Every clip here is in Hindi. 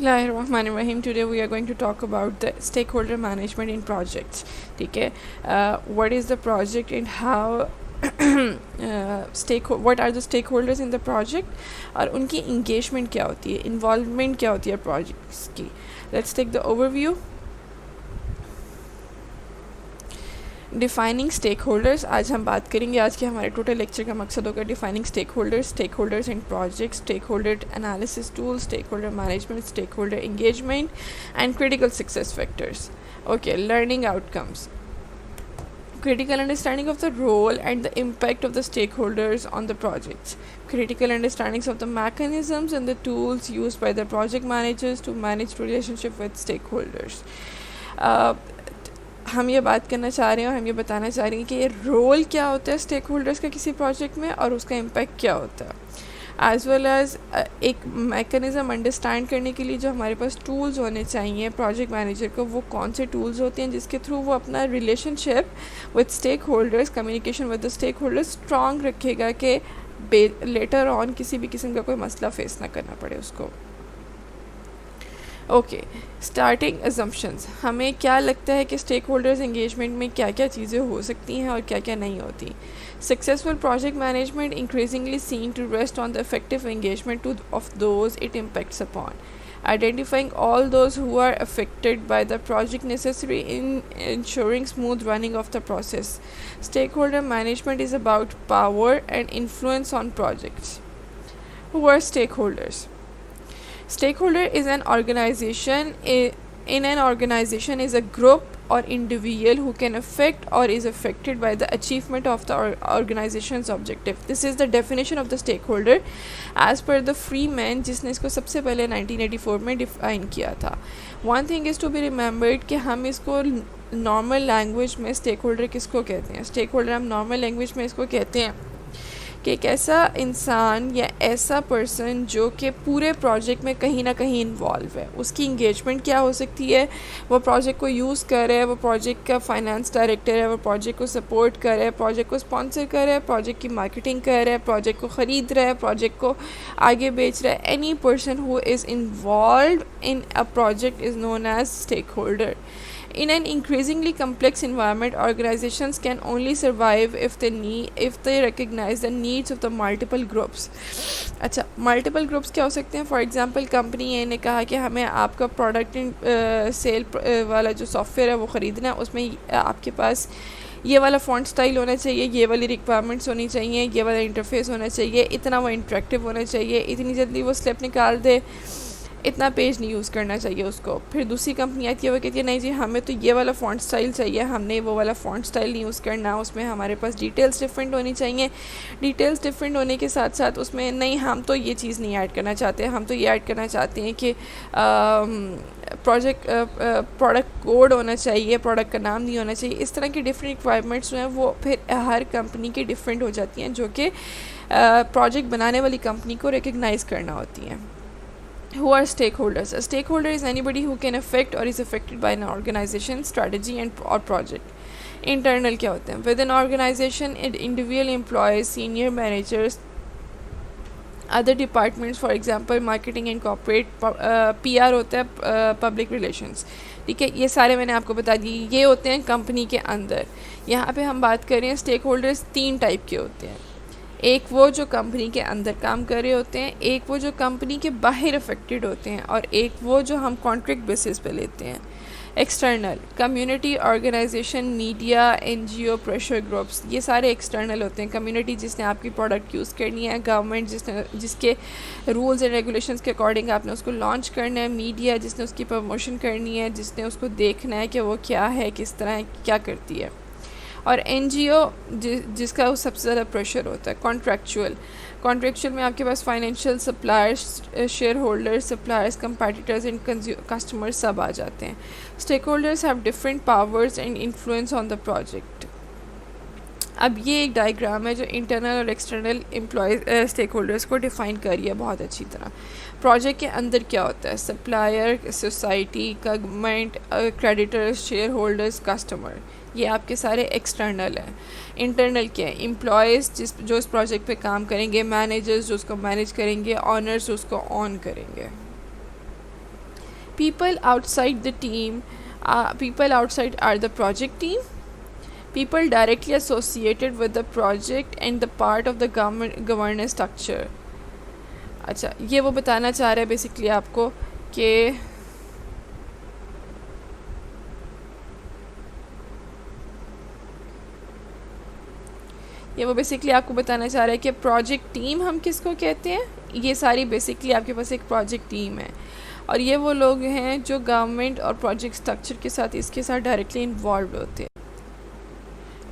Bismillahirrahmanirrahim. Today we are going to talk about the stakeholder management in projects. ठीक है, what is the project and how what are the stakeholders in the project और उनकी engagement क्या होती है, involvement क्या होती है projects की. Let's take the overview. Defining stakeholders. आज हम बात करेंगे, आज के हमारे टोटल लेक्चर का मकसद होगा defining stakeholders in project, stakeholder analysis tool, stakeholder management, stakeholder engagement and critical success factors. Okay, learning outcomes. Critical understanding of the role and the impact of the stakeholders on the projects. Critical understandings of the mechanisms and the tools used by the project managers to manage relationship with stakeholders. हम ये बात करना चाह रहे हैं और हम ये बताना चाह रहे हैं कि ये रोल क्या होता है स्टेक होल्डर्स का किसी प्रोजेक्ट में और उसका इम्पैक्ट क्या होता है, एज़ वेल एज़ एक मैकेनिज़्म अंडरस्टैंड करने के लिए जो हमारे पास टूल्स होने चाहिए प्रोजेक्ट मैनेजर को, वो कौन से टूल्स होते हैं जिसके थ्रू वो अपना relationship with stakeholders, communication with the stakeholders strong रखेगा कि लेटर ऑन किसी भी किस्म का कोई मसला फेस ना करना पड़े उसको. Okay, starting assumptions. हमें क्या लगता है कि स्टेक होल्डर्स इंगेजमेंट में क्या क्या चीज़ें हो सकती हैं और क्या क्या नहीं होती. Successful project management increasingly seen to rest on the effective engagement of those it impacts upon. Identifying all those who are affected by the project necessary in ensuring smooth running of the process. Stakeholder management is about power and influence on projects. Who are stakeholders? Stakeholder is an organization. In an organization is a group or individual who can affect or is affected by the achievement of the organization's objective. This is the definition of the stakeholder as per the Freeman, जिसने इसको सबसे पहले 1984 में डिफाइन किया था. One thing is to be remembered कि हम इसको नॉर्मल लैंग्वेज में स्टेक होल्डर किसको कहते हैं. स्टेक होल्डर हम नॉर्मल लैंग्वेज में इसको कहते हैं कि एक ऐसा इंसान या ऐसा पर्सन जो कि पूरे प्रोजेक्ट में कहीं ना कहीं इन्वॉल्व है. उसकी इंगेजमेंट क्या हो सकती है, वो प्रोजेक्ट को यूज़ कर रहा है, वो प्रोजेक्ट का फाइनेंस डायरेक्टर है, वो प्रोजेक्ट को सपोर्ट कर रहा है, प्रोजेक्ट को स्पॉन्सर कर रहा है, प्रोजेक्ट की मार्केटिंग कर रहा है, प्रोजेक्ट को ख़रीद रहा है, प्रोजेक्ट को आगे बेच रहा है. Any person who is involve in a project is known as stakeholder. In an increasingly complex environment, organizations can only survive if they recognize the needs of the multiple groups. अच्छा, multiple groups क्या हो सकते हैं. फॉर एग्जांपल कंपनी ए ने कहा कि हमें आपका प्रोडक्ट सेल वाला जो सॉफ्टवेयर है वो ख़रीदना है, उसमें आपके पास ये वाला फ़ॉन्ट स्टाइल होना चाहिए, ये वाली रिक्वायरमेंट्स होनी चाहिए, ये वाला इंटरफेस होना चाहिए, इतना वो इंटरेक्टिव होना चाहिए, इतनी जल्दी वो स्टेप निकाल दे, इतना पेज नहीं यूज़ करना चाहिए उसको. फिर दूसरी कंपनी आती है, वो कहती है नहीं जी हमें तो ये वाला फ़ॉन्ट स्टाइल चाहिए, हमने वो वाला फ़ॉन्ट स्टाइल नहीं यूज़ करना, उसमें हमारे पास डिटेल्स डिफरेंट होनी चाहिए. डिटेल्स डिफरेंट होने के साथ साथ उसमें नहीं, हम तो ये चीज़ नहीं ऐड करना चाहते, हम तो ये ऐड करना चाहते हैं कि प्रोडक्ट कोड होना चाहिए, प्रोडक्ट का नाम नहीं होना चाहिए. इस तरह की डिफरेंट रिक्वायरमेंट्स जो हैं वो फिर हर कंपनी की डिफरेंट हो जाती हैं, जो कि प्रोजेक्ट बनाने वाली कंपनी को रिकग्नाइज़ करना होती हैं. Who are stakeholders? A stakeholder is anybody who can affect or is affected by an organization, strategy or project. Internal क्या होते हैं? Within organization, individual employees, senior managers, other departments, for example, marketing and corporate, PR होता है, public relations. ठीक है, ये सारे मैंने आपको बता दिए. ये होते हैं कंपनी के अंदर. यहाँ पे हम बात कर रहे हैं स्टेक होल्डर्स 3 टाइप के होते हैं. एक वो जो कंपनी के अंदर काम कर रहे होते हैं, एक वो जो कंपनी के बाहर अफेक्टेड होते हैं, और एक वो जो हम कॉन्ट्रैक्ट बेसिस पे लेते हैं. External, community, organisation, media, NGO, pressure groups, ये सारे एक्सटर्नल होते हैं. कम्युनिटी जिसने आपकी प्रोडक्ट यूज़ करनी है, गवर्नमेंट जिसके रूल्स एंड रेगुलेशंस के अकॉर्डिंग आपने उसको लॉन्च करना है, मीडिया जिसने उसकी प्रमोशन करनी है, जिसने उसको देखना है कि वो क्या है, किस तरह क्या करती है, और NGO जिसका सबसे ज़्यादा प्रेशर होता है. कॉन्ट्रैक्चुअल में आपके पास financial, suppliers, share holders, suppliers, competitors and customers सब आ जाते हैं. Stake holders have different powers and influence on the project. अब ये एक डायग्राम है जो इंटरनल और एक्सटर्नल स्टेक होल्डर्स को डिफ़ाइन करी है बहुत अच्छी तरह. प्रोजेक्ट के अंदर क्या होता है, supplier, society, government, creditors, share holders, customer, ये आपके सारे एक्सटर्नल हैं. इंटरनल क्या है, एम्प्लॉयज़ जो इस प्रोजेक्ट पे काम करेंगे, मैनेजर्स जो उसको मैनेज करेंगे, ऑनर्स जो उसको ऑन करेंगे. People outside the team, people outside are the project team, people directly associated with the project and the part of the governance structure. अच्छा, ये वो बताना चाह रहा है बेसिकली आपको कि आपको बताना चाह रहा है कि प्रोजेक्ट टीम हम किसको कहते हैं. ये सारी बेसिकली आपके पास एक प्रोजेक्ट टीम है और ये वो लोग हैं जो गवर्नमेंट और प्रोजेक्ट स्ट्रक्चर के साथ इसके साथ डायरेक्टली इन्वॉल्व होते हैं.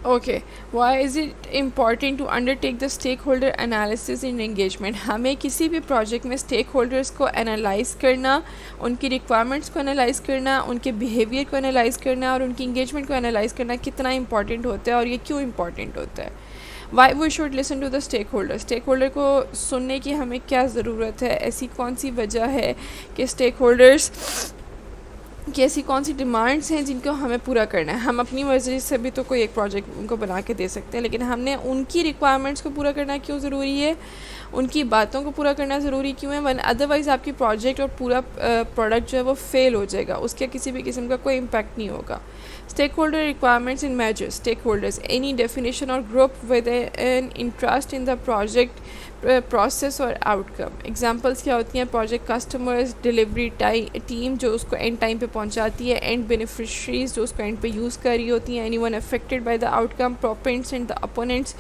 Okay, why is it important to undertake the stakeholder analysis in engagement. हमें किसी भी प्रोजेक्ट में स्टेक होल्डर्स को एनालाइज करना, उनकी रिक्वायरमेंट्स को एनालाइज करना, उनके बिहेवियर को एनालाइज करना और उनकी इंगेजमेंट को एनालाइज करना कितना इंपॉर्टेंट होता है और ये क्यों इंपॉर्टेंट होता है. Why we should listen to the stakeholder. Stakeholder को सुनने की हमें क्या ज़रूरत है, ऐसी कौन सी वजह है कि स्टेक होल्डर्स कि ऐसी कौन सी डिमांड्स हैं जिनको हमें पूरा करना है. हम अपनी मर्ज़ी से भी तो कोई एक प्रोजेक्ट उनको बना के दे सकते हैं, लेकिन हमने उनकी रिक्वायरमेंट्स को पूरा करना क्यों ज़रूरी है, उनकी बातों को पूरा करना ज़रूरी क्यों है. वन अदरवाइज़ आपकी प्रोजेक्ट और पूरा प्रोडक्ट जो है वो फेल हो जाएगा, उसके किसी भी किस्म का कोई इम्पैक्ट नहीं होगा. Stake holder requirements in measures. Stake holders any definition और group with an interest in the project process और आउटकम. एग्जांपल्स क्या होती हैं. प्रोजेक्ट कस्टमर्स, डिलीवरी टीम जो उसको एंड टाइम पे पहुंचाती है, एंड बेनिफिशरीज जो उसको एंड पे यूज़ कर रही होती हैं, anyone affected by the outcome, proponents and the opponents.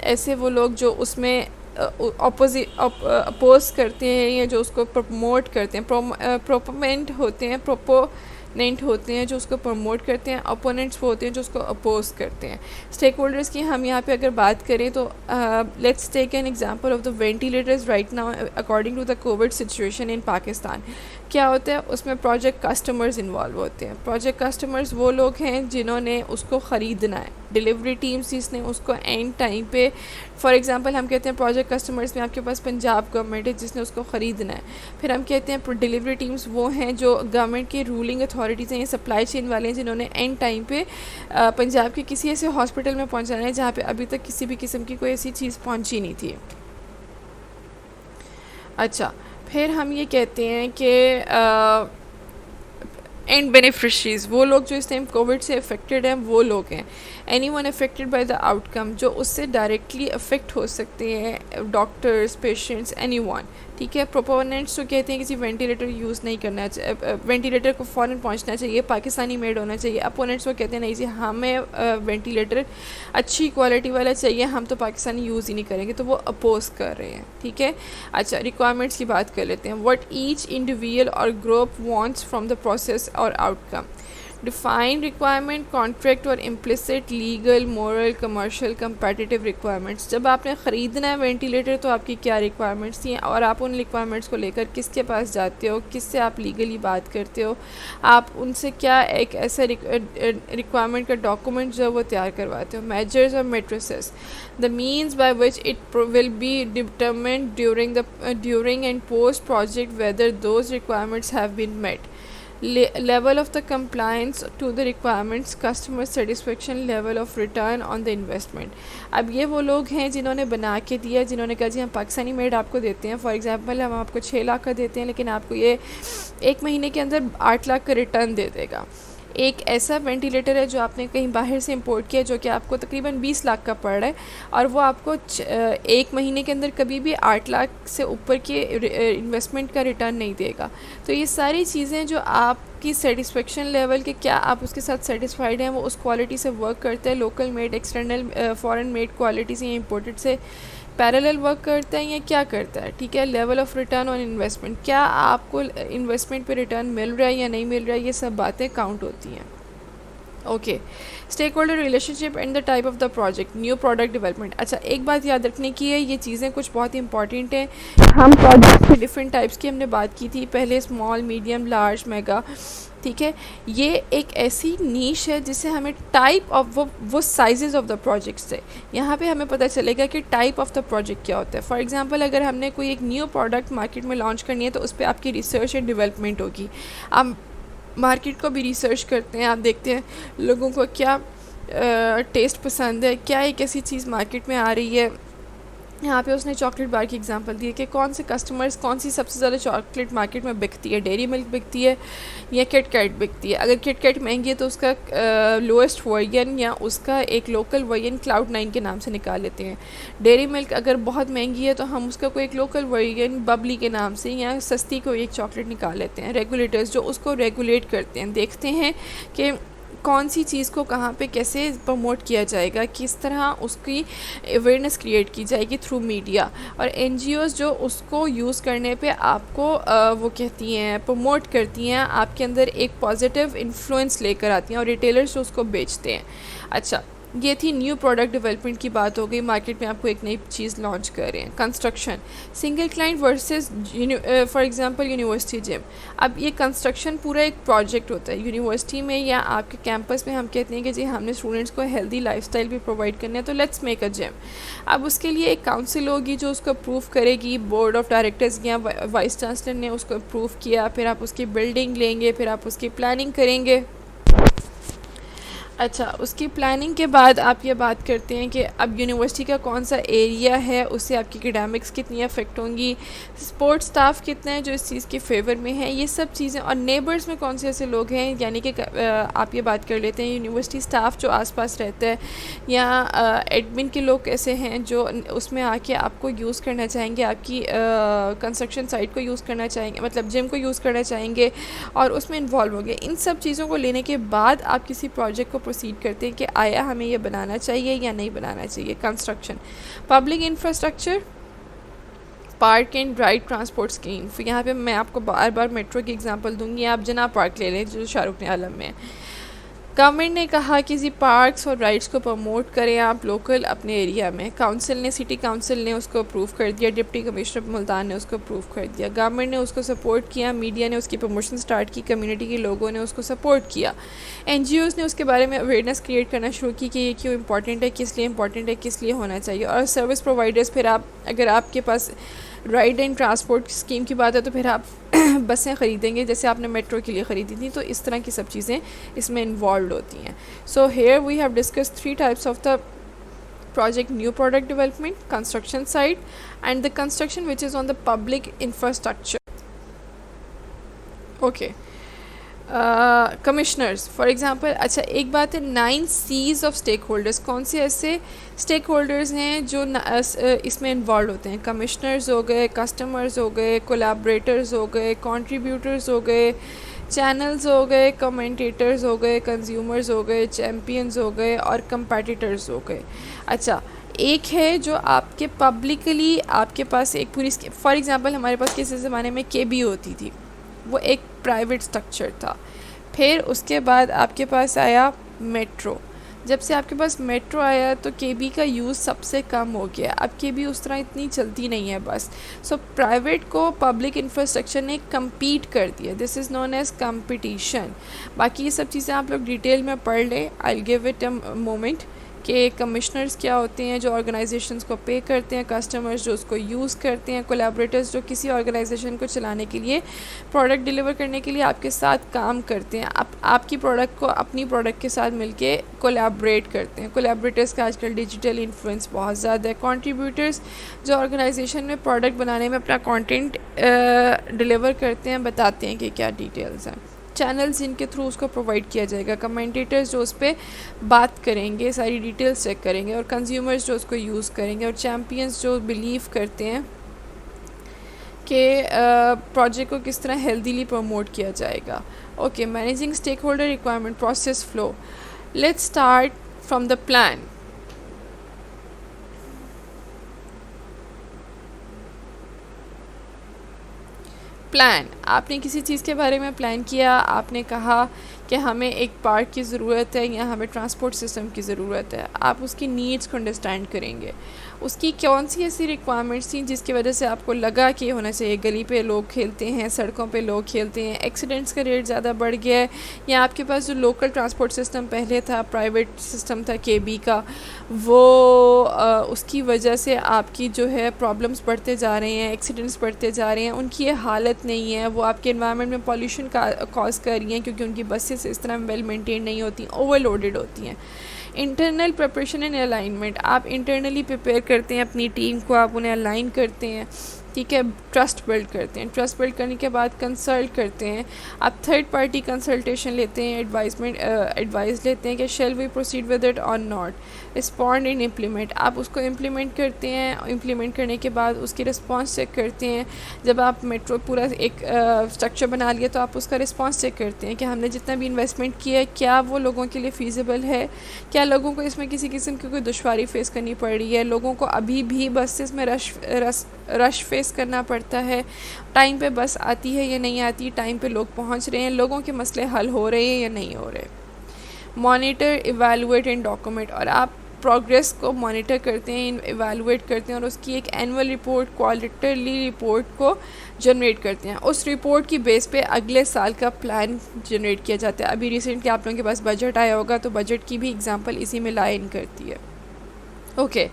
ऐसे वो लोग जो उसमें अपोज करते हैं या जो उसको प्रमोट करते हैं. प्रोपोनेंट होते हैं, प्रोपोनेंट होते हैं जो उसको प्रमोट करते हैं. अपोनेंट्स वो होते हैं जो उसको अपोज करते हैं. स्टेक होल्डर्स की हम यहाँ पे अगर बात करें तो let's take an example of the ventilators right now according to the COVID situation in Pakistan. क्या होता है उसमें प्रोजेक्ट कस्टमर्स इन्वॉल्व होते हैं. प्रोजेक्ट कस्टमर्स वो लोग हैं जिन्होंने उसको ख़रीदना है. डिलीवरी टीम्स जिसने उसको एंड टाइम पे, फॉर एग्जांपल हम कहते हैं प्रोजेक्ट कस्टमर्स में आपके पास पंजाब गवर्नमेंट है जिसने उसको ख़रीदना है. फिर हम कहते हैं डिलीवरी टीम्स वो हैं जो गवर्नमेंट के रूलिंग अथॉरिटीज़ हैं, ये सप्लाई चेन वाले हैं जिन्होंने एंड टाइम पे पंजाब के किसी ऐसे हॉस्पिटल में पहुंचाना है जहाँ पे अभी तक किसी भी किस्म की कोई ऐसी चीज़ पहुंची नहीं थी. अच्छा, फिर हम ये कहते हैं कि एंड बेनिफिशरीज वो लोग जो इस टाइम कोविड से अफेक्टेड हैं वो लोग हैं. Any one affected by the outcome जो उससे डायरेक्टली अफेक्ट हो सकते हैं, डॉक्टर्स, पेशेंट्स, एनी वन. ठीक है. प्रोपोनेंट्स जो कहते हैं किसी वेंटिलेटर यूज़ नहीं करना चाहिए, वेंटिलेटर को फ़ौरन पहुंचना चाहिए, पाकिस्तानी मेड होना चाहिए. अपोनेंट्स वो कहते हैं नहीं जी हमें वेंटिलेटर अच्छी क्वालिटी वाला चाहिए, हम तो पाकिस्तानी यूज़ ही नहीं करेंगे, तो वो अपोज कर रहे हैं. ठीक है. अच्छा, रिक्वायरमेंट्स की बात कर लेते हैं. व्हाट ईच इंडिविजुअल और group wants from the process और आउटकम. डिफाइंड रिक्वायरमेंट, कॉन्ट्रैक्ट और implicit legal, moral, commercial, competitive requirements. जब आपने ख़रीदना है वेंटिलेटर तो आपकी क्या रिक्वायरमेंट्स थी और आप उन रिक्वायरमेंट्स को लेकर किसके पास जाते हो, किससे आप लीगली बात करते हो, आप उनसे क्या एक ऐसा रिक्वायरमेंट का डॉक्यूमेंट जो है वो तैयार करवाते हो. मेजर्स और matrices. The means by which it will be determined during and post project whether those requirements have been met. level of the compliance to the requirements, customer satisfaction, level of return on the investment. अब ये वो लोग हैं जिन्होंने बना के दिया, जिन्होंने कहा जी हम पाकिस्तानी मेड आपको देते हैं. फॉर एग्जांपल हम आपको 6 लाख का देते हैं लेकिन आपको ये 1 महीने के अंदर 8 लाख का रिटर्न दे देगा. एक ऐसा वेंटिलेटर है जो आपने कहीं बाहर से इंपोर्ट किया जो कि आपको तकरीबन 20 लाख का पड़ रहा है और वो आपको 1 महीने के अंदर कभी भी 8 लाख से ऊपर के इन्वेस्टमेंट का रिटर्न नहीं देगा. तो ये सारी चीज़ें जो आपकी सेटिस्फेक्शन लेवल के क्या आप उसके साथ सेटिस्फाइड हैं, वो उस क्वालिटी से वर्क करता है, local made, external foreign made quality से या इम्पोर्टेड से पैरेलल वर्क करता है या क्या करता है. ठीक है. Level of return on investment, क्या आपको इन्वेस्टमेंट पे रिटर्न मिल रहा है या नहीं मिल रहा है, ये सब बातें काउंट होती हैं. Okay. Stakeholder relationship and the type of the project. New product development. अच्छा, एक बात याद रखने की है, ये चीज़ें कुछ बहुत इंपॉर्टेंट हैं. हम प्रोजेक्ट के डिफरेंट टाइप्स की हमने बात की थी पहले, स्मॉल, मीडियम, लार्ज, मेगा. ठीक है. ये एक ऐसी नीश है जिससे हमें टाइप ऑफ वो साइजेस ऑफ द प्रोजेक्ट से यहाँ पे हमें पता चलेगा कि टाइप ऑफ द प्रोजेक्ट क्या होता है. फॉर एग्जांपल अगर हमने कोई एक न्यू प्रोडक्ट मार्केट में लॉन्च करनी है तो उस पर आपकी रिसर्च एंड डेवलपमेंट होगी. आप मार्केट को भी रिसर्च करते हैं, आप देखते हैं लोगों को क्या टेस्ट पसंद है, क्या एक ऐसी चीज़ मार्केट में आ रही है यहाँ पे उसने चॉकलेट बार की एग्जांपल दी है कि कौन से कस्टमर्स कौन सी सबसे ज़्यादा चॉकलेट मार्केट में बिकती है, डेयरी मिल्क बिकती है या किट कैट बिकती है। अगर किट कैट महंगी है तो उसका लोएस्ट वर्जन या उसका एक लोकल वर्जन Cloud9 के नाम से निकाल लेते हैं। डेयरी मिल्क अगर बहुत महंगी है तो हम उसका कोई एक लोकल वर्जन बबली के नाम से या सस्ती कोई एक चॉकलेट निकाल लेते हैं। रेगुलेटर्स जो उसको रेगुलेट करते हैं, देखते हैं कि कौन सी चीज़ को कहाँ पे कैसे प्रमोट किया जाएगा, किस तरह उसकी अवेयरनेस क्रिएट की जाएगी थ्रू मीडिया। और एनजीओज़ जो उसको यूज़ करने पे आपको वो कहती हैं, प्रमोट करती हैं, आपके अंदर एक पॉजिटिव इन्फ्लुएंस लेकर आती हैं, और रिटेलर्स जो उसको बेचते हैं। अच्छा, ये थी न्यू प्रोडक्ट डेवलपमेंट की बात हो गई, मार्केट में आपको एक नई चीज़ लॉन्च कर रहे हैं। Construction, single client versus for example university gym. अब ये कंस्ट्रक्शन पूरा एक प्रोजेक्ट होता है यूनिवर्सिटी में या आपके कैंपस में। हम कहते हैं कि जी हमने स्टूडेंट्स को हेल्दी लाइफस्टाइल भी प्रोवाइड करना है, तो लेट्स मेक अ जिम। अब उसके लिए एक काउंसिल होगी जो उसको अप्रूव करेगी, बोर्ड ऑफ डायरेक्टर्स या वाइस चांसलर ने उसको अप्रूव किया, फिर आप उसकी बिल्डिंग लेंगे, फिर आप उसकी प्लानिंग करेंगे। अच्छा, उसकी प्लानिंग के बाद आप ये बात करते हैं कि अब यूनिवर्सिटी का कौन सा एरिया है, उससे आपकी एकेडमिक्स कितनी अफेक्ट होंगी, स्पोर्ट्स स्टाफ कितना है जो इस चीज़ के फेवर में है, ये सब चीज़ें। और नेबर्स में कौन से ऐसे लोग हैं, यानी कि आप ये बात कर लेते हैं यूनिवर्सिटी स्टाफ जो आसपास रहता है या एडमिन के लोग ऐसे हैं जो उसमें आके आपको यूज़ करना चाहेंगे, आपकी कंस्ट्रक्शन साइट को यूज़ करना चाहेंगे, मतलब जिम को यूज़ करना चाहेंगे और उसमें इन्वॉल्व होंगे। इन सब चीज़ों को लेने के बाद आप किसी प्रोजेक्ट को प्रोसीड करते हैं कि आया हमें ये बनाना चाहिए या नहीं बनाना चाहिए। Construction, public infrastructure, park and ride transport scheme. फिर यहाँ पे मैं आपको बार बार मेट्रो की एग्जांपल दूंगी, आप जना पार्क ले लें जो शाहरुख ने आलम में है। गवर्नमेंट ने कहा कि जी पार्क्स और राइड्स को प्रमोट करें आप लोकल अपने एरिया में। काउंसिल ने, सिटी काउंसिल ने उसको अप्रूव कर दिया, डिप्टी कमिश्नर मुल्तान ने उसको अप्रूव कर दिया, गवर्नमेंट ने उसको सपोर्ट किया, मीडिया ने उसकी प्रमोशन स्टार्ट की, कम्युनिटी के लोगों ने उसको सपोर्ट किया, एनजीओज़ ने उसके बारे में अवेयरनेस क्रिएट करना शुरू की कि ये क्यों इंपॉर्टेंट है, किस लिए इंपॉर्टेंट है, किस लिए होना चाहिए। और सर्विस प्रोवाइडर्स, फिर आप अगर आपके पास राइड एंड ट्रांसपोर्ट स्कीम की बात है तो फिर आप बसें ख़रीदेंगे जैसे आपने मेट्रो के लिए ख़रीदी थी, तो इस तरह की सब चीज़ें इसमें इन्वॉल्व होती हैं। So here we have discuss 3 types of the project: new product development, construction side, and the construction which is on the public infrastructure. Okay. Commissioners for example. अच्छा, एक बात है 9 C's ऑफ स्टेक होल्डर्स। कौन से ऐसे स्टेक होल्डर्स हैं जो इसमें इन्वॉल्व होते हैं? कमिश्नर्स हो गए, कस्टमर्स हो गए, कोलैबोरेटर्स हो गए, कंट्रीब्यूटर्स हो गए, चैनल्स हो गए, कमेंटेटर्स हो गए, कंज्यूमर्स हो गए, चैम्पियंस हो गए और कंपेटिटर्स हो गए। अच्छा, एक है जो आपके पब्लिकली आपके पास एक पूरी, फॉर एग्ज़ाम्पल हमारे पास किसी ज़माने में केबी होती थी, वो एक प्राइवेट स्ट्रक्चर था। फिर उसके बाद आपके पास आया मेट्रो। जब से आपके पास मेट्रो आया तो केबी का यूज़ सबसे कम हो गया, अब केबी उस तरह इतनी चलती नहीं है बस। सो प्राइवेट को पब्लिक इंफ्रास्ट्रक्चर ने कम्पीट कर दिया, this is known as competition. बाकी ये सब चीज़ें आप लोग डिटेल में पढ़ लें, I will give it a moment कि कमिश्नर्स क्या होते हैं जो ऑर्गेनाइजेशंस को पे करते हैं, कस्टमर्स जो उसको यूज़ करते हैं, कोलैबोरेटर्स जो किसी ऑर्गेनाइजेशन को चलाने के लिए, प्रोडक्ट डिलीवर करने के लिए आपके साथ काम करते हैं, आपकी प्रोडक्ट को अपनी प्रोडक्ट के साथ मिलके कोलैबोरेट करते हैं। कोलैबोरेटर्स का आजकल डिजिटल इन्फ्लुएंस बहुत ज़्यादा है। कंट्रीब्यूटर्स जो ऑर्गेनाइजेशन में प्रोडक्ट बनाने में अपना कंटेंट डिलीवर करते हैं, बताते हैं कि क्या डिटेल्स हैं। चैनल्स जिनके थ्रू उसको प्रोवाइड किया जाएगा। कमेंटेटर्स जो उस पर बात करेंगे, सारी डिटेल्स चेक करेंगे। और कंज्यूमर्स जो उसको यूज़ करेंगे। और चैम्पियंस जो बिलीव करते हैं कि प्रोजेक्ट को किस तरह हेल्दीली प्रमोट किया जाएगा। Okay, managing stakeholder requirement, process flow. Let's start from the plan. Plan, आपने किसी चीज़ के बारे में प्लान किया, आपने कहा कि हमें एक पार्क की ज़रूरत है या हमें ट्रांसपोर्ट सिस्टम की ज़रूरत है। आप उसकी नीड्स को अंडरस्टैंड करेंगे, उसकी कौन सी ऐसी रिक्वायरमेंट्स थी जिसकी वजह से आपको लगा कि होना चाहिए। गली पे लोग खेलते हैं, सड़कों पे लोग खेलते हैं, एक्सीडेंट्स का रेट ज़्यादा बढ़ गया है, या आपके पास जो लोकल ट्रांसपोर्ट सिस्टम पहले था, प्राइवेट सिस्टम था केबी का, वो उसकी वजह से आपकी जो है प्रॉब्लम्स बढ़ते जा रहे हैं, एक्सीडेंट्स बढ़ते जा रहे हैं, उनकी ये हालत नहीं है, वो आपके एनवायरनमेंट में पॉल्यूशन का कॉज कर रही हैं क्योंकि उनकी बसेस इस तरह वेल मेंटेन नहीं होती, ओवरलोडेड होती हैं। इंटरनल प्रिपरेशन एंड अलाइनमेंट, आप इंटरनली प्रिपेयर करते हैं अपनी टीम को, आप उन्हें अलाइन करते हैं, ठीक है, ट्रस्ट बिल्ड करते हैं, ट्रस्ट बिल्ड करने के बाद कंसल्ट करते हैं, आप थर्ड पार्टी कंसल्टेशन लेते हैं, एडवाइस लेते हैं कि shall we proceed with it और नॉट, रिस्पॉन्ड एंड इम्प्लीमेंट, आप उसको इम्प्लीमेंट करते हैं, इम्प्लीमेंट करने के बाद उसकी रिस्पॉन्स चेक करते हैं। जब आप मेट्रो पूरा एक स्ट्रक्चर बना लिया तो आप उसका रिस्पॉन्स चेक करते हैं कि हमने जितना भी इन्वेस्टमेंट किया है क्या वो लोगों के लिए फ़ीज़िबल है, क्या लोगों को इसमें किसी किस्म की कोई दुश्वारी फ़ेस करनी पड़ रही है, लोगों को अभी भी बसेस में रश फेस करना पड़ता है, टाइम पे बस आती है या नहीं आती, टाइम पे लोग पहुंच रहे हैं, लोगों के मसले हल हो रहे हैं या नहीं हो रहे। मॉनिटर, इवैल्यूएट एंड डॉक्यूमेंट, और आप प्रोग्रेस को मॉनिटर करते हैं, इवैल्यूएट करते हैं और उसकी एक एनुअल रिपोर्ट, क्वार्टरली रिपोर्ट को जनरेट करते हैं। उस रिपोर्ट की बेस पे अगले साल का प्लान जनरेट किया जाता है। अभी रिसेंटली आप लोगों के पास बजट आया होगा तो बजट की भी एग्जांपल इसी में लाई इन करती है। ओके,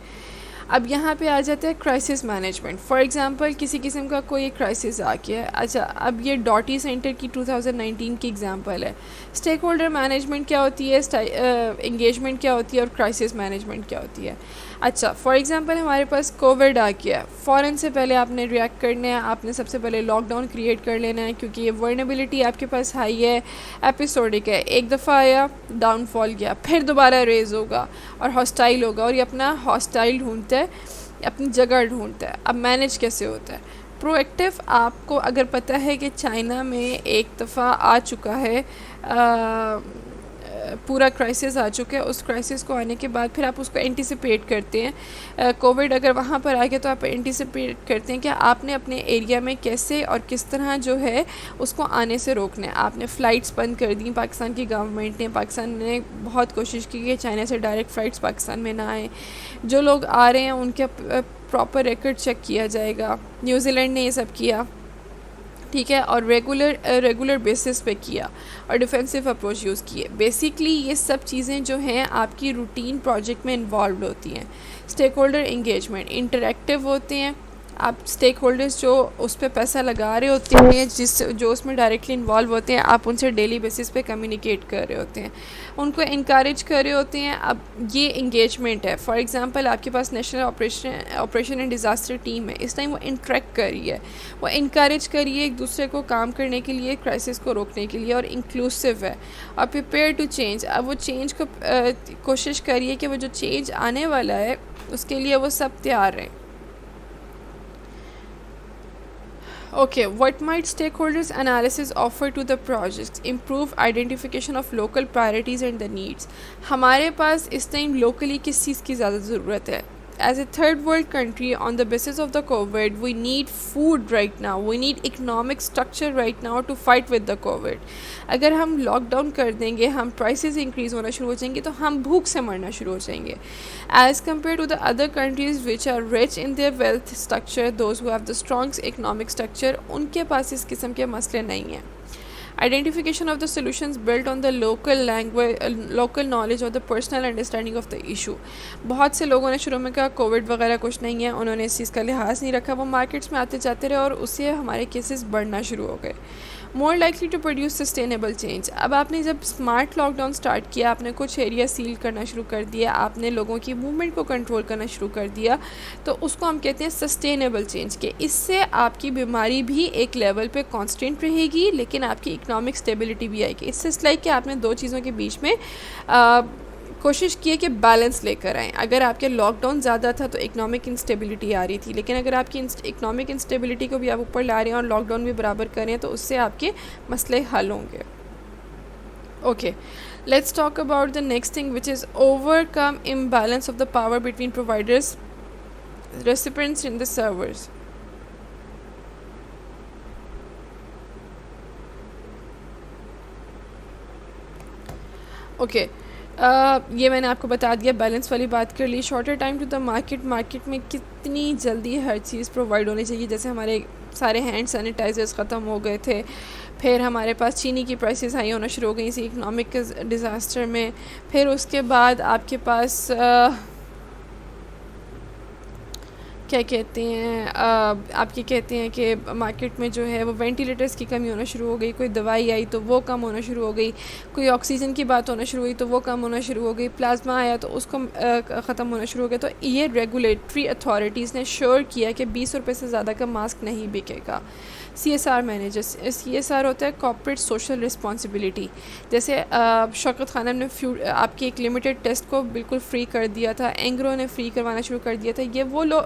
अब यहाँ पे आ जाता है क्राइसिस मैनेजमेंट। फॉर एग्जांपल किसी किस्म का कोई क्राइसिस आ गया है, अच्छा अब ये डॉटी सेंटर की 2019 की एग्जांपल है। स्टेक होल्डर मैनेजमेंट क्या होती है, इंगेजमेंट क्या होती है और क्राइसिस मैनेजमेंट क्या होती है। अच्छा फॉर एग्जांपल हमारे पास कोविड आ गया, फ़ौरन से पहले आपने रिएक्ट करना है, आपने सबसे पहले लॉकडाउन क्रिएट कर लेना है क्योंकि ये वर्नेबिलिटी आपके पास हाई है, एपिसोडिक है, एक दफ़ा आया डाउनफॉल गया, फिर दोबारा रेज होगा और हॉस्टाइल होगा और ये अपना हॉस्टाइल ढूंढता है, अपनी जगह ढूंढता है। अब मैनेज कैसे होता है, प्रोएक्टिव, आपको अगर पता है कि चाइना में एक दफ़ा आ चुका है पूरा क्राइसिस आ चुका है, उस क्राइसिस को आने के बाद फिर आप उसको एंटिसिपेट करते हैं। कोविड अगर वहाँ पर आ गया तो आप एंटिसिपेट करते हैं कि आपने अपने एरिया में कैसे और किस तरह जो है उसको आने से रोकना है। आपने फ़्लाइट्स बंद कर दी, पाकिस्तान की गवर्नमेंट ने, पाकिस्तान ने बहुत कोशिश की कि चाइना से डायरेक्ट फ़्लाइट्स पाकिस्तान में ना आए, जो लोग आ रहे हैं उनके प्रॉपर रिकॉर्ड चेक किया जाएगा। न्यूजीलैंड ने ये सब किया, ठीक है, और रेगुलर बेसिस पे किया और डिफेंसिव अप्रोच यूज़ किए। बेसिकली ये सब चीज़ें जो हैं आपकी रूटीन प्रोजेक्ट में इन्वॉल्व होती हैं। स्टेक होल्डर इंगेजमेंट, इंटरेक्टिव होते हैं, आप स्टेक होल्डर्स जो उस पर पैसा लगा रहे होते हैं, जो उसमें डायरेक्टली इन्वॉल्व होते हैं, आप उनसे डेली बेसिस पे कम्युनिकेट कर रहे होते हैं, उनको इनकरेज कर रहे होते हैं। अब ये इंगेजमेंट है। फॉर एग्जांपल आपके पास national operation and disaster team है, इस टाइम वो इंटरेक्ट कर रही है, वो इनकरेज कर रही है एक दूसरे को काम करने के लिए, क्राइसिस को रोकने के लिए, और इंक्लूसिव है और प्रिपेयर टू चेंज। अब वो चेंज को कोशिश करिए कि वो जो चेंज आने वाला है उसके लिए वो सब तैयार रहें। Okay, what might stakeholders analysis offer to the projects? Improve identification of local priorities and the needs. हमारे पास इस टाइम locally किस चीज़ की ज़्यादा ज़रूरत है? As a third world country, on the basis of the COVID, we need food right now. We need economic structure right now to fight with the COVID. अगर हम लॉकडाउन कर देंगे, हम प्राइसेस इंक्रीज़ होना शुरू हो जाएंगे तो हम भूख से मरना शुरू हो जाएंगे। As compared to the other countries which are rich in their wealth structure, those who have the strong economic structure, उनके पास इस किस्म के मसले नहीं हैं। Identification of the solutions built on the local language, local knowledge or the personal understanding of the issue. बहुत से लोगों ने शुरू में कहा कोविड वगैरह कुछ नहीं है, उन्होंने इस चीज़ का लिहाज नहीं रखा, वो मार्केट्स में आते जाते रहे और उससे हमारे केसेस बढ़ना शुरू हो गए। More likely to produce sustainable change. अब आपने जब स्मार्ट लॉकडाउन स्टार्ट किया, आपने कुछ एरिया सील करना शुरू कर दिया, आपने लोगों की मूवमेंट को कंट्रोल करना शुरू कर दिया, तो उसको हम कहते हैं सस्टेनेबल चेंज के। इससे आपकी बीमारी भी एक लेवल पे कांस्टेंट रहेगी लेकिन आपकी इकोनॉमिक स्टेबिलिटी भी आएगी। इट्स लाइक कि आपने दो चीज़ों के बीच में कोशिश की है कि बैलेंस लेकर आएँ। अगर आपके लॉकडाउन ज़्यादा था तो इकोनॉमिक इंस्टेबिलिटी आ रही थी, लेकिन अगर आपकी इकोनॉमिक इंस्टेबिलिटी को भी आप ऊपर ला रहे हैं और लॉकडाउन भी बराबर कर रहे हैं तो उससे आपके मसले हल होंगे। Okay, let's talk about the next thing which is overcome imbalance of the power between providers, recipients in the servers. Okay, ये मैंने आपको बता दिया, बैलेंस वाली बात कर ली। Shorter time to the market में कितनी जल्दी हर चीज़ प्रोवाइड होनी चाहिए। जैसे हमारे सारे हैंड सैनिटाइजर्स ख़त्म हो गए थे, फिर हमारे पास चीनी की प्राइसेस हाई होना शुरू हो गई थी इकोनॉमिक डिज़ास्टर में, फिर उसके बाद आपके पास क्या कहते हैं आप ये कहते हैं कि मार्केट में जो है वो वेंटिलेटर्स की कमी होना शुरू हो गई, कोई दवाई आई तो वो कम होना शुरू हो गई, कोई ऑक्सीजन की बात होना शुरू हुई तो वो कम होना शुरू हो गई, प्लाज्मा आया तो उसको ख़त्म होना शुरू हो गया। तो ये रेगुलेटरी अथॉरिटीज़ ने श्योर किया कि 20 रुपये से ज़्यादा का मास्क नहीं बिकेगा। CSR मैनेजर्स, CSR होता है कॉर्पोरेट सोशल रिस्पॉन्सिबिलिटी। जैसे शौकत खानम ने आपकी एक लिमिटेड टेस्ट को बिल्कुल फ्री कर दिया था, एंग्रो ने फ्री करवाना शुरू कर दिया था।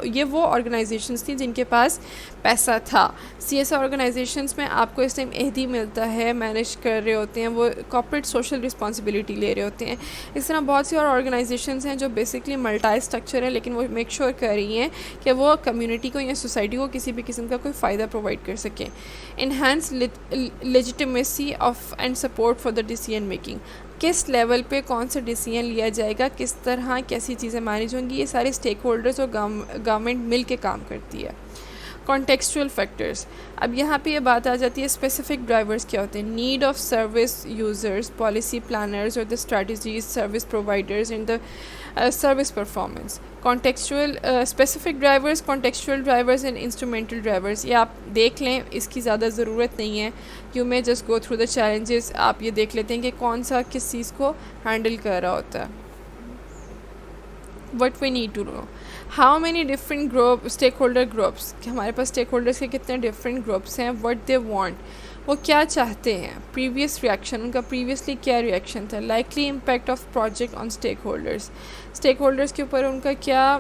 ये वो ऑर्गेनाइजेशंस थी जिनके पास पैसा था। CSR ऑर्गेनाइजेशंस में आपको इस टाइम एहदी मिलता है, मैनेज कर रहे होते हैं, वो कॉर्पोरेट सोशल रिस्पॉन्सिबिलिटी ले रहे होते हैं। इस तरह बहुत सी और ऑर्गेनाइजेशंस हैं जो बेसिकली मल्टी स्ट्रक्चर है, लेकिन वो मेक श्योर कर रही हैं कि वो कम्युनिटी को या सोसाइटी को किसी भी किस्म का कोई फ़ायदा प्रोवाइड कर सके। Enhance legitimacy of and support for the decision making। किस लेवल पे कौन सा डिसीजन लिया जाएगा, किस तरह कैसी चीज़ें मैनेज होंगी, ये सारे स्टेक होल्डर्स और गवर्नमेंट मिल के काम करती है। कॉन्टेक्चुअल फैक्टर्स, अब यहाँ पे ये बात आ जाती है स्पेसिफिक ड्राइवर्स क्या होते हैं। Need of service users, policy planners और the strategies, service providers and the service performance. Contextual specific drivers, contextual drivers and instrumental drivers, ये आप देख लें, इसकी ज़्यादा ज़रूरत नहीं है। You may just go through the challenges, आप ये देख लेते हैं कि कौन सा किस चीज़ को हैंडल कर रहा होता है। What we need to know, how many different group stakeholder groups, कि हमारे पास स्टेक होल्डर्स के कितने डिफरेंट ग्रुप्स हैं। व्हाट दे वांट, वो क्या चाहते हैं। प्रीवियस रिएक्शन, उनका प्रीवियसली क्या रिएक्शन था। Likely impact of project on stakeholders, stakeholders के ऊपर उनका क्या,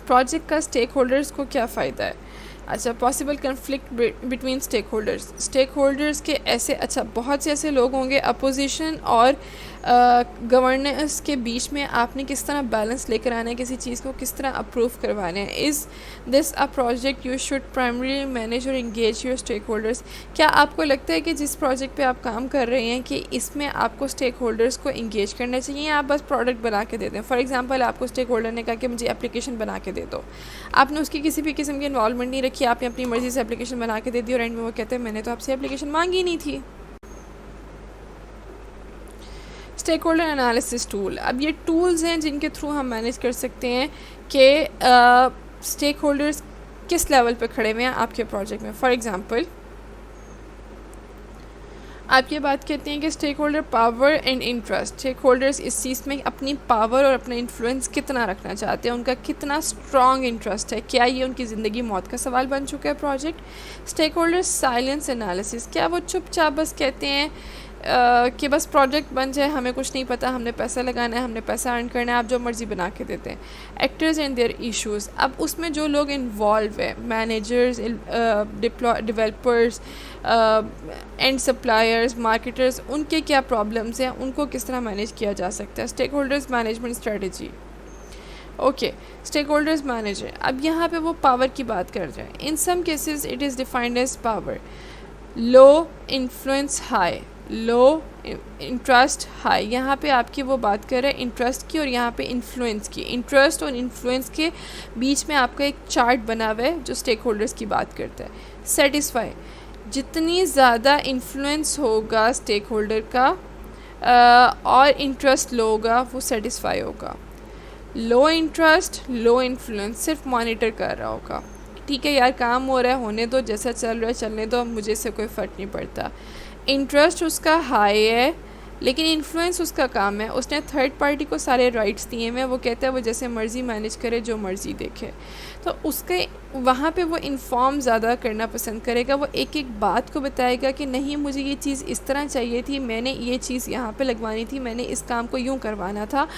प्रोजेक्ट का स्टेक होल्डर्स को क्या फ़ायदा है। अच्छा, possible conflict between stakeholders, stakeholders के ऐसे, अच्छा बहुत से ऐसे लोग होंगे अपोजिशन और गवर्नेंस के बीच में आपने किस तरह बैलेंस लेकर आना है, किसी चीज़ को किस तरह अप्रूव करवाना है। Is this a project you should primary manage और इंगेज योर स्टेक होल्डर्स, क्या आपको लगता है कि जिस प्रोजेक्ट पे आप काम कर रहे हैं कि इसमें आपको स्टेक होल्डर्स को इंगेज करना चाहिए, या आप बस प्रोडक्ट बना के दे दें। फॉर एग्जांपल, आपको स्टेक होल्डर ने कहा कि मुझे एप्लीकेशन बना के दे दो, आपने उसकी किसी भी किस्म की इन्वॉल्वमेंट नहीं रखी, आपने अपनी मर्ज़ी से एप्लीकेशन बना के दे दी और एंड में वो कहते हैं मैंने तो आपसे एप्लीकेशन मांगी नहीं थी। स्टेक होल्डर एनालिसिस टूल, अब ये टूल्स हैं जिनके थ्रू हम मैनेज कर सकते हैं कि स्टेक होल्डर्स किस लेवल पे खड़े हुए हैं आपके प्रोजेक्ट में। फॉर एग्जांपल, आप ये बात कहते हैं कि stakeholder power and interest, stakeholders इस चीज़ में अपनी पावर और अपना इन्फ्लुएंस कितना रखना चाहते हैं, उनका कितना स्ट्रॉन्ग इंटरेस्ट है, क्या ये उनकी ज़िंदगी मौत का सवाल बन चुका है project. Stakeholders silence analysis, क्या वो चुपचाप बस कहते हैं कि बस प्रोजेक्ट बन जाए, हमें कुछ नहीं पता, हमने पैसा लगाना है, हमने पैसा अर्न करना है, आप जो मर्ज़ी बना के देते हैं। एक्टर्स एंड देयर इश्यूज़, अब उसमें जो लोग इन्वॉल्व है, managers, developers and suppliers, marketers, उनके क्या प्रॉब्लम्स हैं, उनको किस तरह मैनेज किया जा सकता है। Stakeholders management strategy, okay, stakeholders manager, अब यहाँ पे वो पावर की बात कर रहे हैं। In some cases it is defined as power, low influence high, low interest high. यहाँ पे आपकी वो बात कर रहे हैं इंटरेस्ट की और यहाँ पे इन्फ्लुएंस की। इंटरेस्ट और इन्फ्लुएंस के बीच में आपका एक चार्ट बना हुआ है जो स्टेक होल्डर्स की बात करता है। सेटिस्फाई, जितनी ज़्यादा इन्फ्लुएंस होगा स्टेक होल्डर का और इंटरेस्ट लो होगा, वो सेटिस्फाई होगा। लो इंटरेस्ट, लो इन्फ्लुएंस, सिर्फ मॉनिटर कर रहा होगा, ठीक है यार काम हो रहा है, होने दो, जैसा चल रहा है चलने दो, मुझे इससे कोई फ़र्क नहीं पड़ता। इंटरेस्ट उसका हाई है लेकिन इन्फ्लुएंस उसका काम है, उसने थर्ड पार्टी को सारे राइट्स दिए हुए, वो कहता है वो जैसे मर्ज़ी मैनेज करे, जो मर्ज़ी देखे, तो उसके वहाँ पे वो इन्फॉर्म ज़्यादा करना पसंद करेगा। वो एक एक बात को बताएगा कि नहीं मुझे ये चीज़ इस तरह चाहिए थी, मैंने ये चीज़ यहाँ पे लगवानी थी, मैंने इस काम को यूँ करवाना था,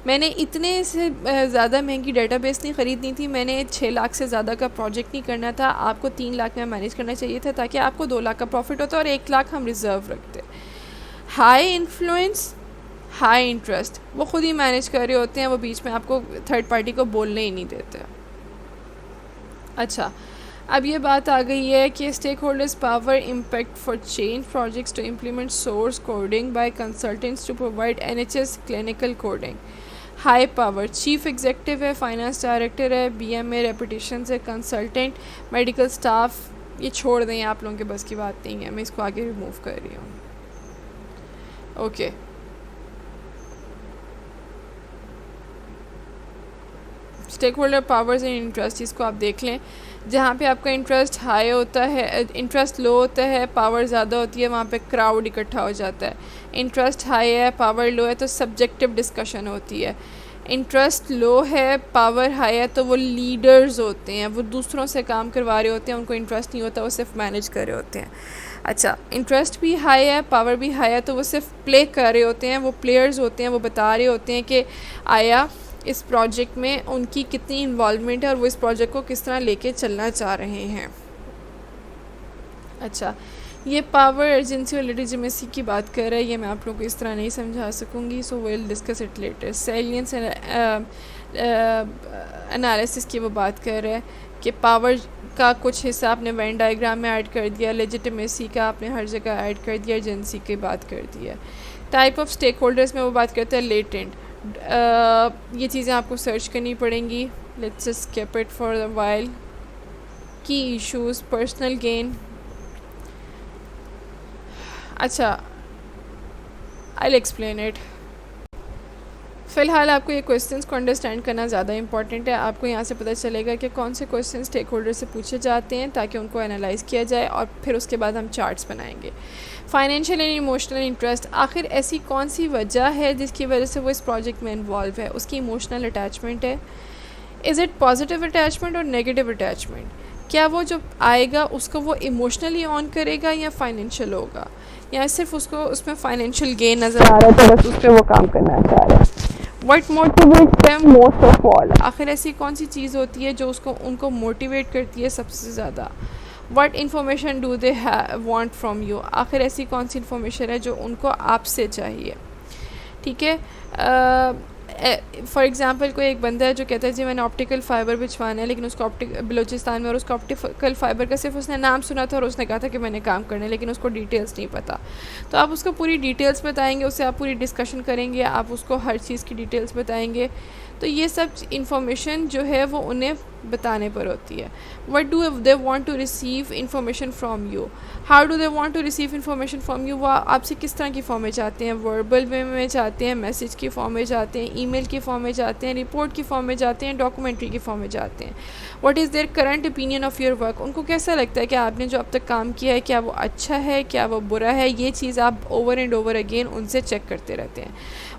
मैंने इतने से ज़्यादा महंगी डेटाबेस नहीं ख़रीदनी थी, मैंने 6 लाख से ज़्यादा का प्रोजेक्ट नहीं करना था, आपको 3 लाख में मैनेज करना चाहिए था ताकि आपको 2 लाख का प्रॉफिट होता और 1 लाख हम रिज़र्व रखते। हाई इन्फ्लुएंस, हाई इंटरेस्ट, वो ख़ुद ही मैनेज कर रहे होते हैं, वो बीच में आपको थर्ड पार्टी को बोलने ही नहीं देते। अच्छा, अब ये बात आ गई है कि stakeholders power impact for change projects to implement source coding by consultants to provide NHS clinical coding. High power, chief executive है, फाइनेंस डायरेक्टर है, BMA रेपुटेशन है, कंसल्टेंट, मेडिकल स्टाफ, ये छोड़ दें, आप लोगों के बस की बात नहीं है, मैं इसको आगे रिमूव कर रही हूँ। Okay stakeholder powers and interest, इसको आप देख लें। जहाँ पे आपका इंटरेस्ट हाई होता है, इंटरेस्ट लो होता है, पावर ज़्यादा होती है, वहाँ पे क्राउड इकट्ठा हो जाता है। इंटरेस्ट हाई है, पावर लो है, तो सब्जेक्टिव डिस्कशन होती है। इंटरेस्ट लो है, पावर हाई है, तो वो लीडर्स होते हैं, वो दूसरों से काम करवा रहे होते हैं, उनको इंटरेस्ट नहीं होता, वो सिर्फ मैनेज कर रहे होते हैं। अच्छा, इंटरेस्ट भी हाई है, पावर भी हाई है, तो वो सिर्फ प्ले कर रहे होते हैं, वो प्लेयर्स होते हैं, वो बता रहे होते हैं कि आया इस प्रोजेक्ट में उनकी कितनी इन्वॉल्वमेंट है और वो इस प्रोजेक्ट को किस तरह लेके चलना चाह रहे हैं। अच्छा, ये पावर, अर्जेंसी और लेजिटिमेसी की बात कर रहा है, ये मैं आप लोगों को इस तरह नहीं समझा सकूँगी, so will discuss it later. Salience analysis की वो बात कर रहा है कि पावर का कुछ हिस्सा आपने वेन डायग्राम में ऐड कर दिया, लेजिटिमेसी का आपने हर जगह ऐड कर दिया, अर्जेंसी की बात कर दिया। टाइप ऑफ स्टेक होल्डर्स में वो बात करते हैं लेटेंट। ये चीज़ें आपको सर्च करनी पड़ेंगी, let's just skip it for the while. की इश्यूज़, पर्सनल गेन। अच्छा, आई विल एक्सप्लेन इट। फ़िलहाल आपको ये क्वेश्चंस को अंडरस्टैंड करना ज़्यादा इंपॉर्टेंट है। आपको यहाँ से पता चलेगा कि कौन से क्वेश्चन स्टेक होल्डर से पूछे जाते हैं ताकि उनको एनालाइज़ किया जाए और फिर उसके बाद हम चार्ट्स बनाएंगे। फाइनेंशियल एंड इमोशनल इंटरेस्ट, आखिर ऐसी कौन सी वजह है जिसकी वजह से वो इस प्रोजेक्ट में इन्वॉल्व है? उसकी इमोशनल अटैचमेंट है। इज़ इट पॉजिटिव अटैचमेंट और नेगेटिव अटैचमेंट? क्या वो जो आएगा उसको वो इमोशनली ऑन करेगा या फाइनेंशियल होगा, या सिर्फ उसको उसमें फाइनेंशियल गेन नज़र आ रहा है तो बस उस पर वो काम करना चाह रहा है? What motivates them most of all, आखिर ऐसी कौन सी चीज़ होती है जो उसको उनको मोटिवेट करती है सबसे ज़्यादा? What information do they want from you, आखिर ऐसी कौन सी इन्फॉर्मेशन है जो उनको आपसे चाहिए? ठीक है, फॉर एग्ज़ाम्पल कोई एक बंदा है जो कहता है जी मैंने ऑप्टिकल फ़ाइबर बिछवाना है, लेकिन उसको बलूचिस्तान में, और उसका ऑप्टिकल फ़ाइबर का सिर्फ उसने नाम सुना था और उसने कहा था कि मैंने काम करना है, लेकिन उसको डिटेल्स नहीं पता। तो आप उसको पूरी डिटेल्स बताएंगे, उससे आप पूरी डिस्कशन करेंगे, आप उसको हर चीज़ की डिटेल्स बताएंगे। तो ये सब इंफॉर्मेशन जो है वो उन्हें बताने पर होती है। What do they want to receive information from you, how do they want to receive information from you, वो आपसे किस तरह की फॉर्म में चाहते हैं? वर्बल वे में चाहते हैं, मैसेज की फॉर्म में चाहते हैं, ईमेल की फॉर्म में चाहते हैं, रिपोर्ट की फॉर्म में चाहते हैं, डॉक्यूमेंट्री की फॉर्म में चाहते हैं? What is their current opinion of your work, उनको कैसा लगता है कि आपने जो अब तक काम किया है क्या वो अच्छा है, क्या वो बुरा है? ये चीज़ आप ओवर एंड ओवर अगेन उनसे चेक करते रहते हैं।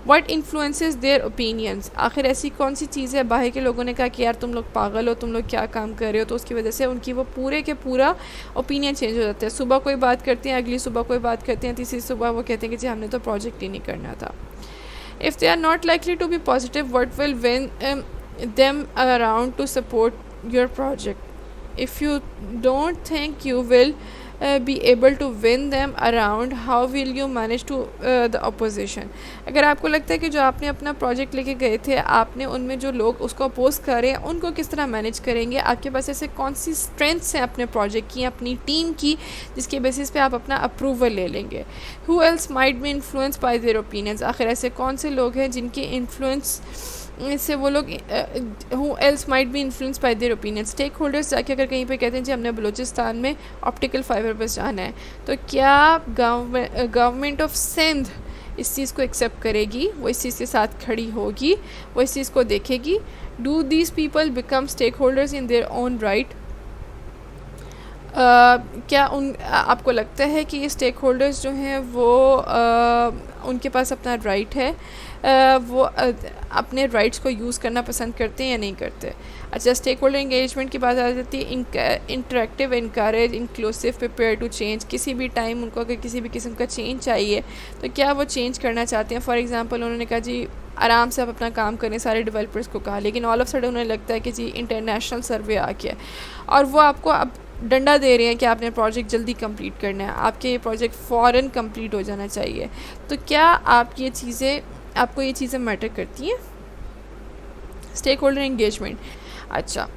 व्हाट इन्फ्लुएंसेस देयर ओपिनियंस, आखिर ऐसी कौन सी चीज़ है बाहर के लोगों ने कहा कि यार तुम लोग पागल हो, तुम लोग क्या काम कर रहे हो, तो उसकी वजह से उनकी वो पूरे के पूरा ओपिनियन चेंज हो जाता है। सुबह कोई बात करते हैं, अगली सुबह कोई बात करते हैं, तीसरी सुबह वो कहते हैं कि जी हमने तो प्रोजेक्ट ही नहीं करना था। If they are not likely to be positive, what will win them around to support your project? If you don't think you will be able to win them around, how will you manage to the opposition? अगर आपको लगता है कि जो आपने अपना प्रोजेक्ट लेके गए थे, आपने उनमें जो लोग उसको अपोज कर रहे हैं उनको किस तरह मैनेज करेंगे? आपके पास ऐसे कौन सी स्ट्रेंथ्स हैं अपने प्रोजेक्ट की, अपनी टीम की, जिसके बेसिस पे आप अपना अप्रूवल ले लेंगे? Who else might be influenced by their opinions, आखिर ऐसे कौन से लोग हैं जिनके इन्फ्लुएंस से वो लोग who else might be influence by their opinion? Stakeholders जाके अगर कहीं पे कहते हैं जी हमने बलूचिस्तान में ऑप्टिकल फाइबर पर जाना है, तो क्या गवर्नमेंट ऑफ सिंध इस चीज़ को एक्सेप्ट करेगी? वो इस चीज़ के साथ खड़ी होगी, वो इस चीज़ को देखेगी? Do these people become stakeholders in their own right? क्या आपको लगता है कि ये स्टेक होल्डर्स जो हैं वो उनके पास अपना राइट है, वो अपने राइट्स को यूज़ करना पसंद करते हैं या नहीं करते? अच्छा, स्टेक होल्डर इंगेजमेंट की बात आ जाती है। Interactive, encourage, inclusive, prepare to change, किसी भी टाइम उनको अगर किसी भी किस्म का चेंज चाहिए तो क्या वो चेंज करना चाहते हैं? फॉर एग्जांपल उन्होंने कहा जी आराम से आप अपना काम करें, सारे डेवलपर्स को कहा, लेकिन ऑल ऑफ सडन उन्हें लगता है कि जी इंटरनेशनल सर्वे आ गया और वो आपको अब डंडा दे रहे हैं कि आपने प्रोजेक्ट जल्दी कंप्लीट करना है, आपके ये प्रोजेक्ट फ़ौरन कंप्लीट हो जाना चाहिए। तो क्या आपको ये चीज़ें मैटर करती हैं? Stake holder engagement. अच्छा,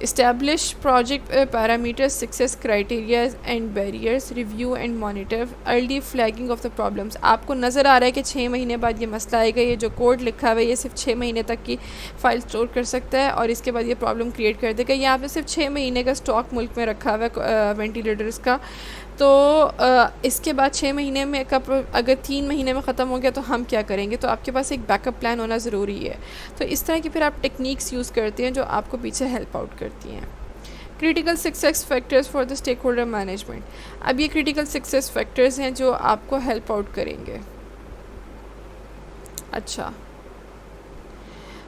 establish project parameters, success criterias and barriers, review and monitor, early flagging of the problems. आपको नज़र आ रहा है कि 6 महीने बाद ये मसला आएगा, ये जो कोड लिखा हुआ है ये सिर्फ 6 महीने तक की फ़ाइल स्टोर कर सकता है और इसके बाद ये प्रॉब्लम क्रिएट कर देगा। यहाँ पे सिर्फ 6 महीने का स्टॉक मुल्क में रखा हुआ है वेंटिलेटर्स का, तो इसके बाद 6 महीने में का अगर 3 महीने में ख़त्म हो गया तो हम क्या करेंगे, तो आपके पास एक बैकअप प्लान होना ज़रूरी है। तो इस तरह की फिर आप टेक्निक्स यूज़ करते हैं जो आपको पीछे हेल्प आउट करती हैं। Critical success factors for the stakeholder management. अब ये क्रिटिकल सक्सेस फैक्टर्स हैं जो आपको हेल्प आउट करेंगे। अच्छा,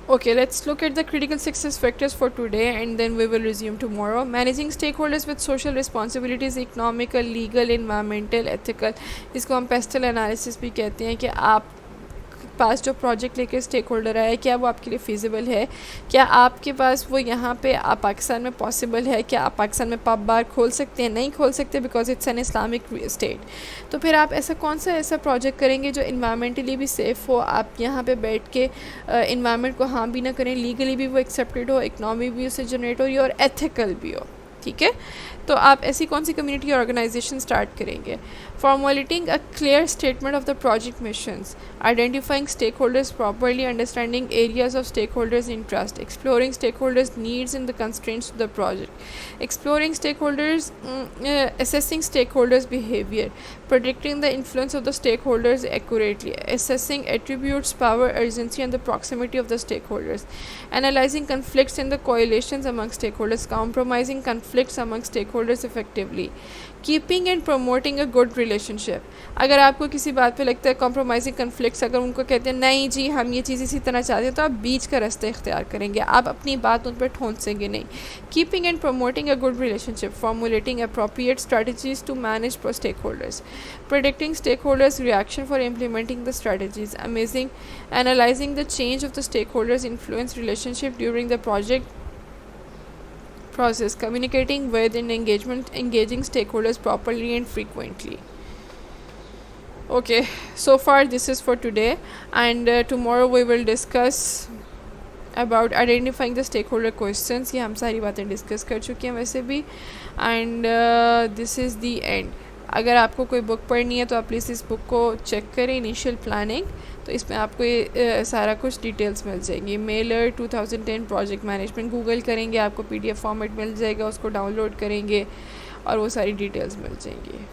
okay, let's look at the critical success factors for today and then we will resume tomorrow. Managing stakeholders with social responsibilities, economical, legal, environmental, ethical, इसको हम पेस्टल एनालिसिस भी कहते हैं कि आप पास जो प्रोजेक्ट लेकर स्टेक होल्डर आया है क्या वो आपके लिए फ़ीज़िबल है, क्या आपके पास वो यहाँ पे आप पाकिस्तान में पॉसिबल है, क्या आप पाकिस्तान में पब बार खोल सकते हैं, नहीं खोल सकते because it's an Islamic state. तो फिर आप ऐसा कौन सा ऐसा प्रोजेक्ट करेंगे जो इन्वायरमेंटली भी सेफ़ हो, आप यहाँ पे बैठ के इन्वायरमेंट को हार्म भी ना करें, लीगली भी वो एक्सेप्टेड हो, इकनॉमी भी उससे जनरेट हो और एथिकल भी हो। ठीक है, तो आप ऐसी कौन सी कम्युनिटी ऑर्गेनाइजेशन स्टार्ट करेंगे। Formulating a clear statement of the project missions, identifying stakeholders properly, understanding areas of stakeholders interest, exploring stakeholders needs in the constraints of the project, exploring stakeholders, assessing stakeholders behavior, predicting the influence of the stakeholders accurately, assessing attributes, power, urgency and the proximity of the stakeholders, analyzing conflicts and the correlations among stakeholders, compromising conflicts among stakeholders effectively, keeping and promoting a good relationship. अगर आपको किसी बात पे लगता है कॉम्प्रोमाइजिंग कन्फ्लिक्ट्स, अगर उनको कहते हैं नहीं जी हम ये चीज़ इसी तरह चाहते हैं, तो आप बीच का रास्ता इख्तियार करेंगे, आप अपनी बात उन पर ठोंसेंगे नहीं। Keeping and promoting a good relationship, formulating appropriate strategies to manage for stakeholders, predicting stakeholders reaction for implementing the strategies, amazing analysing the change of the stakeholders influence relationship during the project process, communicating with and engaging stakeholders properly and frequently. Okay, so far this is for today and tomorrow we will discuss about identifying the stakeholder questions. ये हम सारी बातें डिस्कस कर चुके हैं वैसे भी and this is the end. अगर आपको कोई बुक पढ़नी है तो आप प्लीज़ इस बुक को चेक करें, इनिशियल प्लानिंग, तो इसमें आपको ये सारा कुछ डिटेल्स मिल जाएंगी। मेलर 2010 प्रोजेक्ट मैनेजमेंट गूगल करेंगे, आपको PDF फॉर्मेट मिल जाएगा, उसको डाउनलोड करेंगे और वो सारी डिटेल्स मिल जाएंगी।